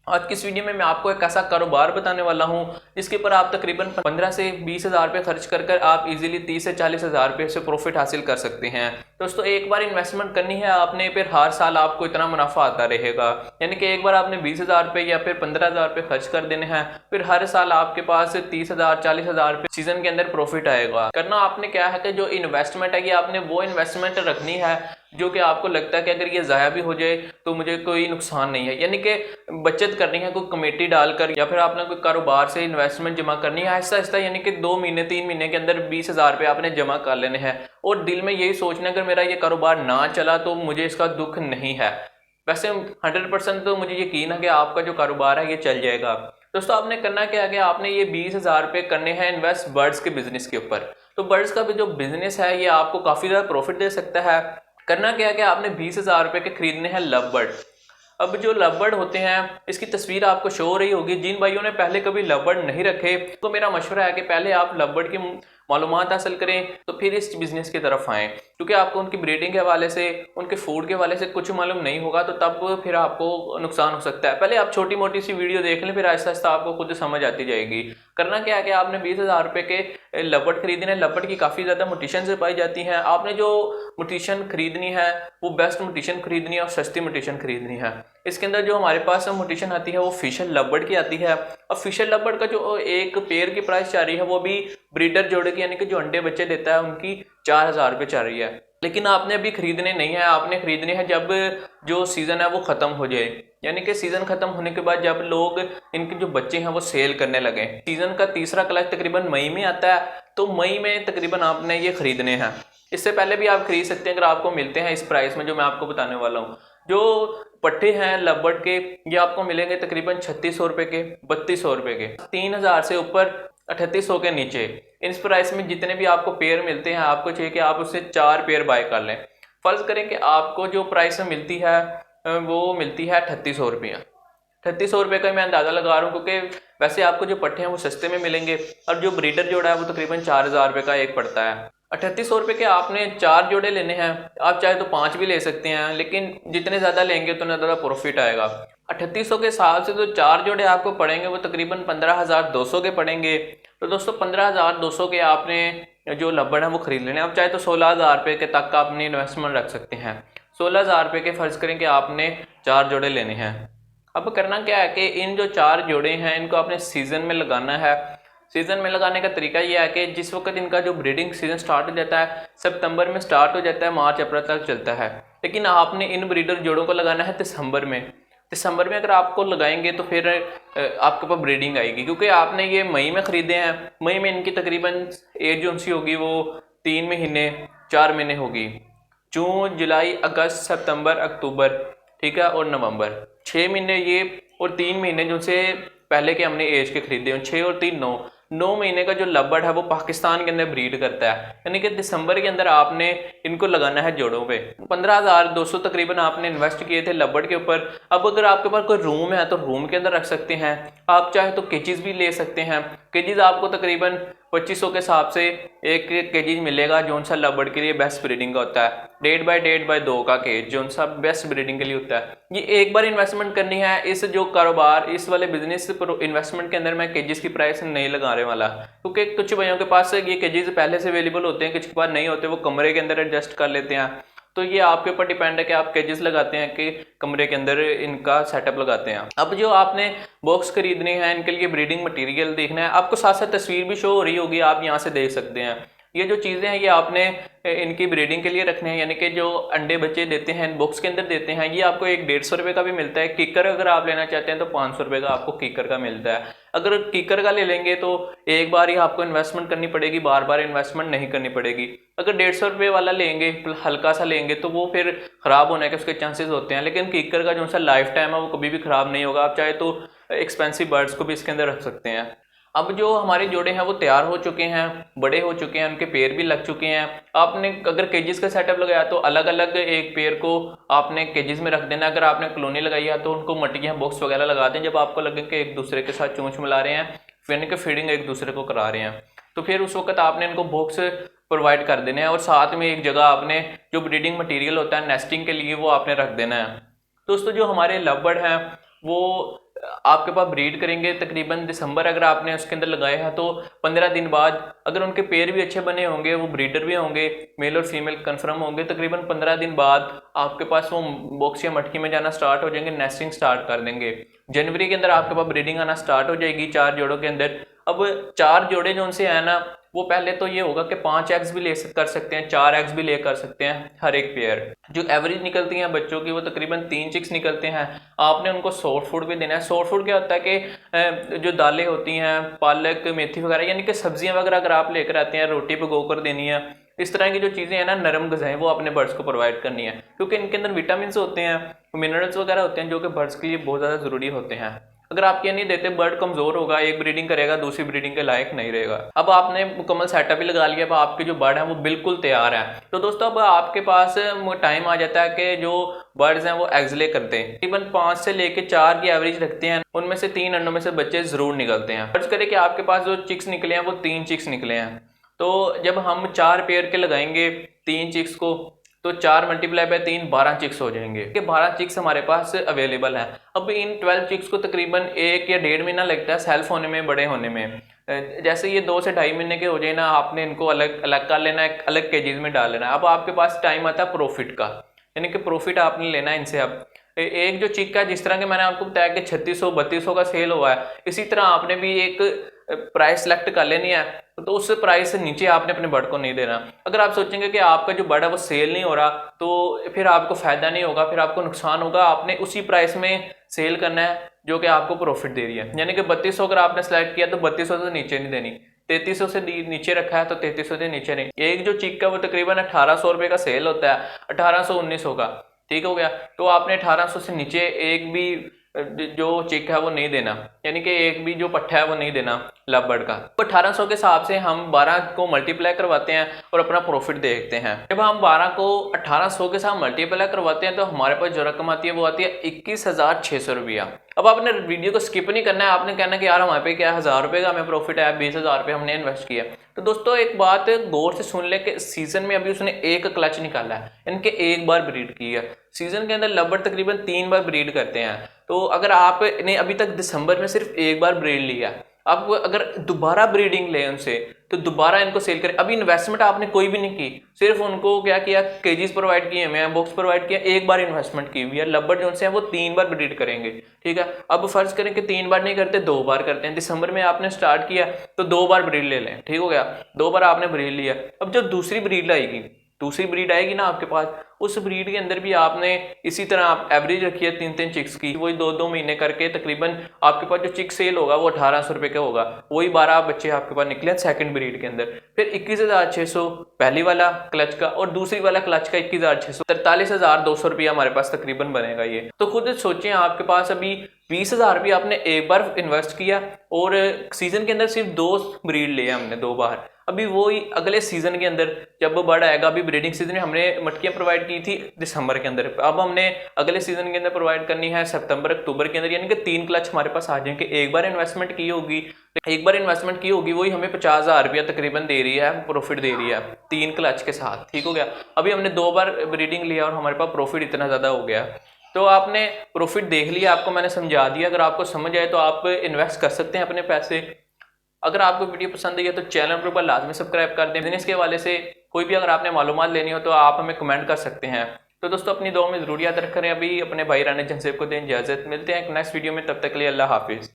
आज की इस वीडियो में मैं आपको एक ऐसा कारोबार बताने वाला हूं जिसके ऊपर आप तकरीबन 15 से 20 हज़ार रुपये खर्च कर आप इजीली 30 से 40 हज़ार रुपये से प्रॉफिट हासिल कर सकते हैं। दोस्तों एक बार इन्वेस्टमेंट करनी है आपने, फिर हर साल आपको इतना मुनाफा आता रहेगा। यानी कि एक बार आपने 20 हज़ार रुपये या फिर 15 हज़ार रुपये खर्च कर देने हैं, फिर हर साल आपके पास 30 हज़ार 40 हज़ार रुपये सीजन के अंदर प्रॉफिट आएगा। करना आपने क्या है कि जो इन्वेस्टमेंट है ये आपने वो इन्वेस्टमेंट रखनी है जो कि आपको लगता है कि अगर ये ज़ाया भी हो जाए तो मुझे कोई नुकसान नहीं है। यानी कि बचत करनी है, कोई कमेटी डालकर या फिर आपने कोई कारोबार से इन्वेस्टमेंट जमा करनी है आहिस्ता आहिस्ता। यानी कि 2 महीने 3 महीने के अंदर 20 हज़ार रुपये आपने जमा कर लेने हैं और दिल में यही सोचना अगर मेरा ये कारोबार ना चला तो मुझे इसका दुख नहीं है। वैसे 100% तो मुझे यकीन है कि आपका जो कारोबार है ये चल जाएगा। दोस्तों आपने करना क्या है कि आपने ये 20 हज़ार रुपये करने हैं इन्वेस्ट बर्ड्स के बिजनेस के ऊपर। तो बर्ड्स का भी जो बिजनेस है ये आपको काफ़ी ज़्यादा प्रॉफिट दे सकता है। करना क्या है कि आपने 20 हज़ार रुपये के खरीदने हैं लव बर्ड। अब जो लव बर्ड होते हैं इसकी तस्वीर आपको शो हो रही होगी। जिन भाइयों ने पहले कभी लव बर्ड नहीं रखे तो मेरा मशवरा है कि पहले आप लव बर्ड की मालूमात हासिल करें तो फिर इस बिज़नेस की तरफ आएँ, क्योंकि आपको उनकी ब्रीडिंग के हवाले से, उनके फूड के हवाले से कुछ मालूम नहीं होगा तो तब फिर आपको नुकसान हो सकता है। पहले आप छोटी मोटी सी वीडियो देख लें, फिर आहिस्ता आहिस्ता आपको खुद समझ आती जाएगी। करना क्या है कि आपने 20 हज़ार रुपये के लव खरीदने हैं। लव की काफ़ी ज़्यादा म्यूटेशन से पाई जाती हैं। आपने जो म्यूटेशन खरीदनी है वो बेस्ट म्यूटेशन खरीदनी है और सस्ती म्यूटेशन खरीदनी है। इसके अंदर जो हमारे पास म्यूटेशन आती है वो फिशर लव की आती है। और फिशर लव का जो एक पेयर की प्राइस चल रही है वो भी ब्रीडर जोड़े की, यानी कि जो अंडे बच्चे देता है, उनकी 4 हज़ार रुपये चल रही है। लेकिन आपने अभी खरीदने नहीं है, आपने खरीदने हैं जब जो सीज़न है वो ख़त्म हो जाए। यानी कि सीज़न ख़त्म होने के बाद जब लोग इनके जो बच्चे हैं वो सेल करने लगे। सीज़न का तीसरा क्लच तकरीबन मई में आता है, तो मई में तकरीबन आपने ये खरीदने हैं। इससे पहले भी आप खरीद सकते हैं अगर आपको मिलते हैं इस प्राइस में जो मैं आपको बताने वाला हूँ। जो पट्टे हैं लव के ये आपको मिलेंगे तकरीबन 3600 रुपये के, 3200 रुपये के, 3000 से ऊपर 3800 के नीचे। इस प्राइस में जितने भी आपको पेयर मिलते हैं आपको चाहिए कि आप उससे 4 पेयर बाय कर लें। फर्ज करें कि आपको जो प्राइस में मिलती है वो मिलती है 3800 रुपये। 3800 रुपये का मैं अंदाज़ा लगा रहा हूँ क्योंकि वैसे आपको जो पट्टे हैं वो सस्ते में मिलेंगे और जो ब्रीडर जोड़ा है वो तकरीबन 4000 रुपये का एक पड़ता है। 3800 रुपये के आपने 4 जोड़े लेने हैं। आप चाहे तो 5 भी ले सकते हैं, लेकिन जितने ज़्यादा लेंगे उतना ज़्यादा प्रॉफिट आएगा। 3800 के हिसाब से जो 4 जोड़े आपको पड़ेंगे वो तकरीबन 15,200 के पड़ेंगे। तो दोस्तों 15,200 के आपने जो लब्बड़ है वो खरीद लेने। आप चाहे तो 16,000 रुपये के तक का अपनी इन्वेस्टमेंट रख सकते हैं। 16,000 रुपये के फर्ज करें कि आपने 4 जोड़े लेने हैं। अब करना क्या है कि इन जो 4 जोड़े हैं इनको आपने सीज़न में लगाना है। सीज़न में लगाने का तरीका यह है कि जिस वक्त इनका जो ब्रीडिंग सीजन स्टार्ट हो जाता है, सितंबर में स्टार्ट हो जाता है, मार्च अप्रैल तक चलता है। लेकिन आपने इन ब्रीडर जोड़ों को लगाना है दिसंबर में। दिसंबर में अगर आपको लगाएंगे तो फिर आपके पास ब्रीडिंग आएगी, क्योंकि आपने ये मई में ख़रीदे हैं। मई में इनकी तकरीबन एज जो सी होगी वो 3 महीने 4 महीने होगी। जून, जुलाई, अगस्त, सितंबर, अक्टूबर, ठीक है, और नवंबर, 6 महीने ये और 3 महीने जो से पहले के हमने एज के खरीदे हैं, 6 और 3 9 महीने का जो लब्बड़ है वो पाकिस्तान के अंदर ब्रीड करता है। यानी कि दिसंबर के अंदर आपने इनको लगाना है जोड़ों पे। 15,200 तकरीबन आपने इन्वेस्ट किए थे लब्बड़ के ऊपर। अब अगर आपके पास कोई रूम है तो रूम के अंदर रख सकते हैं। आप चाहे तो केजीज भी ले सकते हैं। केजीज आपको तकरीबन 2500 के हिसाब से एक केजीज मिलेगा जो सा लब्बड़ के लिए बेस्ट ब्रीडिंग का होता है। 1.5x2 का केज जो सा बेस्ट ब्रीडिंग के लिए होता है। ये एक बार इन्वेस्टमेंट करनी है। इस जो कारोबार, इस वाले बिजनेस इन्वेस्टमेंट के अंदर मैं केजीज की प्राइस नहीं लगाने वाला, क्योंकि कुछ भाइयों के पास ये केजीज पहले से अवेलेबल होते हैं, कुछ के पास नहीं होते, वो कमरे के अंदर एडजस्ट कर लेते हैं। तो ये आपके ऊपर डिपेंड है कि आप केजेस लगाते हैं कि कमरे के अंदर इनका सेटअप लगाते हैं। अब जो आपने बॉक्स खरीदने हैं इनके लिए ब्रीडिंग मटेरियल देखना है। आपको साथ साथ तस्वीर भी शो हो रही होगी, आप यहाँ से देख सकते हैं। ये जो चीज़ें हैं ये आपने इनकी ब्रीडिंग के लिए रखने हैं, यानी कि जो अंडे बच्चे देते हैं बॉक्स के अंदर देते हैं। ये आपको एक 150 रुपये का भी मिलता है। किकर अगर आप लेना चाहते हैं तो 500 रुपये का आपको किकर का मिलता है। अगर किकर का ले लेंगे तो एक बार ही आपको इन्वेस्टमेंट करनी पड़ेगी, बार बार इन्वेस्टमेंट नहीं करनी पड़ेगी। अगर 150 रुपये वाला लेंगे, हल्का सा लेंगे, तो वो फिर ख़राब होने के उसके चांसेस होते हैं। लेकिन किकर का जो सा लाइफ टाइम है वो कभी भी ख़राब नहीं होगा। आप चाहे तो एक्सपेंसिव बर्ड्स को भी इसके अंदर रख सकते हैं। अब जो हमारे जोड़े हैं वो तैयार हो चुके हैं, बड़े हो चुके हैं, उनके पेयर भी लग चुके हैं। आपने अगर केजेस का सेटअप लगाया तो अलग अलग एक पेयर को आपने केजेस में रख देना। अगर आपने कॉलोनी लगाई है तो उनको मटियाँ बॉक्स वगैरह लगा दें। जब आपको लगे कि एक दूसरे के साथ चोंच मिला रहे हैं, यानी कि फीडिंग एक दूसरे को करा रहे हैं, तो फिर उस वक्त आपने इनको बॉक्स प्रोवाइड कर देने हैं। और साथ में एक जगह आपने जो ब्रीडिंग मटीरियल होता है नेस्टिंग के लिए वो आपने रख देना है। दोस्तों जो हमारे लव बर्ड हैं वो आपके पास ब्रीड करेंगे तकरीबन दिसंबर अगर आपने उसके अंदर लगाए हैं तो 15 दिन बाद अगर उनके पेयर भी अच्छे बने होंगे, वो ब्रीडर भी होंगे, मेल और फीमेल कंफर्म होंगे, तकरीबन 15 दिन बाद आपके पास वो बॉक्स या मटकी में जाना स्टार्ट हो जाएंगे, नेस्टिंग स्टार्ट कर देंगे। जनवरी के अंदर आपके पास ब्रीडिंग आना स्टार्ट हो जाएगी 4 जोड़ों के अंदर। अब 4 जोड़े जो उनसे है ना, वो पहले तो ये होगा कि 5 एग्स भी ले कर सकते हैं, 4 एग्स भी ले कर सकते हैं हर एक पेयर। जो एवरेज निकलती हैं बच्चों की वो तकरीबन 3 चिक्स निकलते हैं। आपने उनको सॉफ्ट फूड भी देना है। सॉफ्ट फूड क्या होता है कि जो दालें होती हैं, पालक, मेथी वगैरह, यानी कि सब्जियां वगैरह अगर आप लेकर आते हैं, रोटी भिगो कर देनी है, इस तरह की जो चीज़ें हैं ना, नरम ग़िज़ाएं, वो अपने बर्ड्स को प्रोवाइड करनी है, क्योंकि इनके अंदर विटामिन होते हैं, मिनरल्स वगैरह होते हैं जो कि बर्ड्स के लिए बहुत ज़्यादा ज़रूरी होते हैं। अगर आप ये नहीं देते, बर्ड कमजोर होगा, एक ब्रीडिंग करेगा, दूसरी ब्रीडिंग के लायक नहीं रहेगा। अब आपने मुकम्मल सेटअप भी लगा लिया, अब आपके जो बर्ड हैं वो बिल्कुल तैयार हैं। तो दोस्तों अब आपके पास टाइम आ जाता है कि जो बर्ड्स हैं वो एग्स ले करते हैं, तकरीबन 5 से लेके 4 की एवरेज रखते हैं, उनमें से 3 अंडों में से बच्चे जरूर निकलते हैं। फर्ज करें कि आपके पास जो चिक्स निकले हैं वो 3 चिक्स निकले हैं, तो जब हम 4 पेयर के लगाएंगे 3 चिक्स को, तो 4 मल्टीप्लाई बाय 3 12 चिक्स हो जाएंगे कि 12 चिक्स हमारे पास अवेलेबल हैं। अब इन 12 चिक्स को तकरीबन 1 या 1.5 महीना लगता है सेल्फ होने में, बड़े होने में। जैसे ये 2 से 2.5 महीने के हो जाए ना, आपने इनको अलग अलग कर लेना है, अलग केजेस में डाल लेना है। अब आपके पास टाइम आता है प्रॉफिट का, यानी कि प्रॉफिट आपने लेना है इनसे। अब एक जो चिक का, जिस तरह के मैंने आपको बताया कि 3600-3200 का सेल हुआ है, इसी तरह आपने भी एक प्राइस सेलेक्ट कर लेनी है, तो उस प्राइस से नीचे आपने अपने बर्ड को नहीं देना। अगर आप सोचेंगे कि आपका जो बर्ड है वो सेल नहीं हो रहा, तो फिर आपको फायदा नहीं होगा, फिर आपको नुकसान होगा। आपने उसी प्राइस में सेल करना है जो कि आपको प्रॉफिट दे रही है, यानी कि 3200 अगर आपने सेलेक्ट किया तो 3200 से नीचे नहीं देनी, 3300 से नीचे रखा है तो 3300 से नीचे नहीं। एक जो चिक का वो तकरीबन 1800 रुपये का सेल होता है, 1800-1900 का, ठीक हो गया। तो आपने 1800 से नीचे एक भी जो चिक है वो नहीं देना, यानी कि एक भी जो पट्ठा है वो नहीं देना लव बर्ड का। तो 1800 के हिसाब से हम 12 को मल्टीप्लाई करवाते हैं और अपना प्रॉफिट देखते हैं। जब हम 12 को 1800 के साथ मल्टीप्लाई करवाते हैं तो हमारे पास जो रकम आती है वो आती है 21,600 रुपया। अब आपने वीडियो को स्किप नहीं करना है, आपने कहना कि यार हमारे पे क्या 1000 रुपये का हमें प्रॉफिट है, 20,000 रुपये हमने इन्वेस्ट किया। तो दोस्तों एक बात गौर से सुन ले कि सीजन में अभी उसने एक क्लच निकाला है, इनके एक बार ब्रीड की है। सीजन के अंदर लव बर्ड तकरीबन 3 बार ब्रीड करते हैं, तो अगर आपने अभी तक दिसंबर में सिर्फ एक बार ब्रीड लिया, अब अगर दोबारा ब्रीडिंग ले उनसे तो दोबारा इनको सेल करें। अभी इन्वेस्टमेंट आपने कोई भी नहीं की, सिर्फ उनको क्या किया, केजीज प्रोवाइड किए हुए हैं, बॉक्स प्रोवाइड किया, एक बार इन्वेस्टमेंट की हुई है। लव बर्ड जो हैं वो 3 बार ब्रीड करेंगे, ठीक है। अब फर्ज करें कि 3 बार नहीं करते, 2 बार करते हैं। दिसंबर में आपने स्टार्ट किया तो 2 बार ब्रीड ले लें, ठीक हो गया, 2 बार आपने ब्रीड लिया। अब जो दूसरी ब्रीड आएगी ना आपके पास, उस ब्रीड के अंदर भी आपने इसी तरह आप एवरेज रखी है 3-3 चिक्स की, वही 2-2 महीने करके तकरीबन आपके पास जो चिक सेल होगा वो 1800 रुपये का होगा। वही 12 बच्चे आपके पास निकले सेकंड ब्रीड के अंदर। फिर 21,600 पहली वाला क्लच का और दूसरी वाला क्लच का 21,600, 43,200 रुपया हमारे पास तकरीबन बनेगा ये। तो खुद सोचें, आपके पास अभी 20,000 रुपये आपने एक बार इन्वेस्ट किया और सीजन के अंदर सिर्फ 2 ब्रीड लिए हमने 2 बार। अभी वही अगले सीजन के अंदर जब वो बर्ड आएगा, अभी ब्रीडिंग सीजन में हमने मटकियां प्रोवाइड की थी दिसंबर के अंदर, अब हमने अगले सीजन के अंदर प्रोवाइड करनी है सितंबर अक्टूबर के अंदर, यानी कि 3 क्लच हमारे पास आ जाएंगे। एक बार इन्वेस्टमेंट की होगी वही हमें 50,000 रुपया तकरीबन दे रही है, प्रॉफिट दे रही है 3 क्लच के साथ, ठीक हो गया। अभी हमने 2 बार ब्रीडिंग लिया और हमारे पास प्रॉफिट इतना ज़्यादा हो गया। तो आपने प्रॉफिट देख लिया, आपको मैंने समझा दिया। अगर आपको समझ आए तो आप इन्वेस्ट कर सकते हैं अपने पैसे। अगर आपको वीडियो पसंद आई है तो चैनल पर लाजमी सब्सक्राइब कर दें। बिजनेस के हवाले से कोई भी अगर आपने मालूमात लेनी हो तो आप हमें कमेंट कर सकते हैं। तो दोस्तों अपनी दुआ में ज़रूर याद रखें। अभी अपने भाई राना जंसेब को दें इजाज़त, मिलते हैं एक नेक्स्ट वीडियो में, तब तक के लिए अल्लाह हाफिज़।